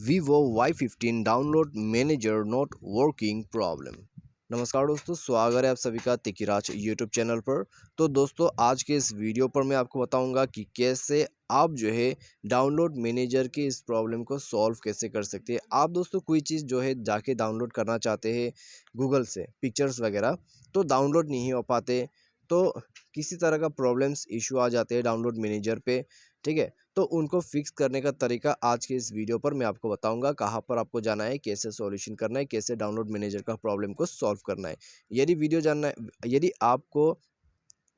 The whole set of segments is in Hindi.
Vivo Y15 download manager not working problem. नमस्कार दोस्तों, स्वागत है आप सभी का तिकिराज यूट्यूब चैनल पर। तो दोस्तों, आज के इस वीडियो पर मैं आपको बताऊंगा कि कैसे आप जो है डाउनलोड मैनेजर की इस प्रॉब्लम को सॉल्व कैसे कर सकते हैं। आप दोस्तों कोई चीज़ जो है जाके डाउनलोड करना चाहते हैं गूगल से, पिक्चर्स वगैरह, तो डाउनलोड नहीं हो पाते, तो किसी तरह का प्रॉब्लम्स इशू आ जाते हैं डाउनलोड मैनेजर पे। ठीक है, तो उनको फिक्स करने का तरीका आज के इस वीडियो पर मैं आपको बताऊंगा। कहाँ पर आपको जाना है, कैसे सॉल्यूशन करना है, कैसे डाउनलोड मैनेजर का प्रॉब्लम को सॉल्व करना है। यदि आपको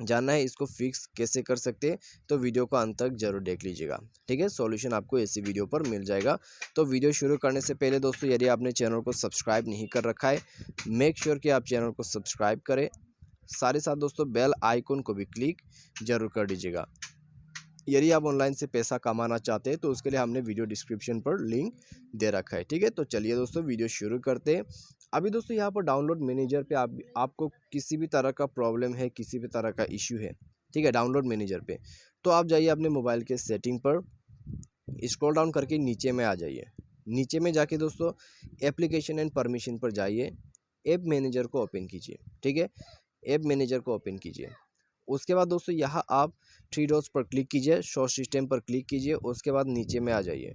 जानना है इसको फिक्स कैसे कर सकते हैं, तो वीडियो को अंत तक जरूर देख लीजिएगा। ठीक है, सॉल्यूशन आपको इसी वीडियो पर मिल जाएगा। तो वीडियो शुरू करने से पहले दोस्तों, यदि आपने चैनल को सब्सक्राइब नहीं कर रखा है, मेक श्योर कि आप चैनल को सब्सक्राइब करें। साथ ही साथ दोस्तों बेल आइकन को भी क्लिक जरूर कर दीजिएगा। यदि आप ऑनलाइन से पैसा कमाना चाहते हैं तो उसके लिए हमने वीडियो डिस्क्रिप्शन पर लिंक दे रखा है। ठीक है, तो चलिए दोस्तों वीडियो शुरू करते हैं। अभी दोस्तों यहाँ पर डाउनलोड मैनेजर पे आपको किसी भी तरह का प्रॉब्लम है, किसी भी तरह का इश्यू है, ठीक है, डाउनलोड मैनेजर पे, तो आप जाइए अपने मोबाइल के सेटिंग पर, स्क्रॉल डाउन करके नीचे में आ जाइए। नीचे में जाके दोस्तों एप्लीकेशन एंड परमिशन पर जाइए, ऐप मैनेजर को ओपन कीजिए। ठीक है, ऐप मैनेजर को ओपन कीजिए। उसके बाद दोस्तों यहाँ आप थ्री डॉट्स पर क्लिक कीजिए, शो सिस्टम पर क्लिक कीजिए। उसके बाद नीचे में आ जाइए।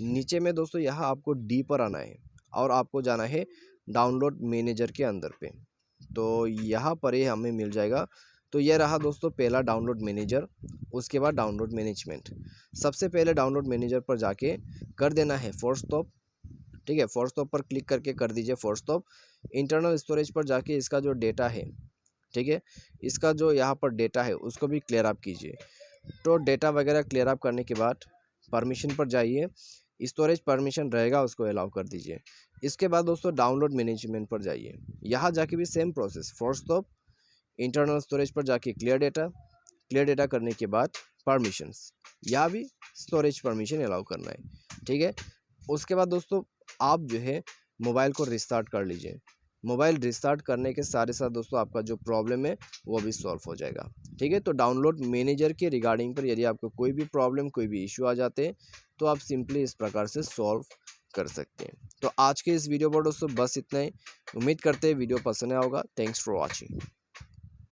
नीचे में दोस्तों यहाँ आपको डी पर आना है और आपको जाना है डाउनलोड मैनेजर के अंदर पे। तो यहाँ पर ही हमें मिल जाएगा। तो यह रहा दोस्तों पहला डाउनलोड मैनेजर। उसके बाद डाउनलोड मैनेजमेंट। सबसे पहले डाउनलोड मैनेजर पर जाके कर देना है फोर्स स्टॉप। ठीक है, फोर्स स्टॉप पर क्लिक करके कर दीजिए फोर्स स्टॉप। इंटरनल स्टोरेज पर जाके इसका जो डेटा है, ठीक है, इसका जो यहाँ पर डेटा है उसको भी क्लियर अप कीजिए। तो डेटा वगैरह क्लियर अप करने के बाद परमिशन पर जाइए, स्टोरेज परमिशन रहेगा उसको अलाउ कर दीजिए। इसके बाद दोस्तों डाउनलोड मैनेजमेंट पर जाइए। यहाँ जाके भी same process, force stop, internal storage पर जाके क्लियर डेटा करने के बाद परमिशंस, यहाँ भी स्टोरेज परमिशन अलाउ करना है। ठीक है, उसके बाद दोस्तों आप जो है मोबाइल को रिस्टार्ट कर लीजिए। मोबाइल रिस्टार्ट करने के साथ साथ दोस्तों आपका जो प्रॉब्लम है वो भी सॉल्व हो जाएगा। ठीक है, तो डाउनलोड मैनेजर के रिगार्डिंग पर यदि आपको कोई भी प्रॉब्लम, कोई भी इशू आ जाते हैं, तो आप सिंपली इस प्रकार से सॉल्व कर सकते हैं। तो आज के इस वीडियो पर दोस्तों बस इतना ही। उम्मीद करते हैं वीडियो पसंद आया होगा। Thanks for watching.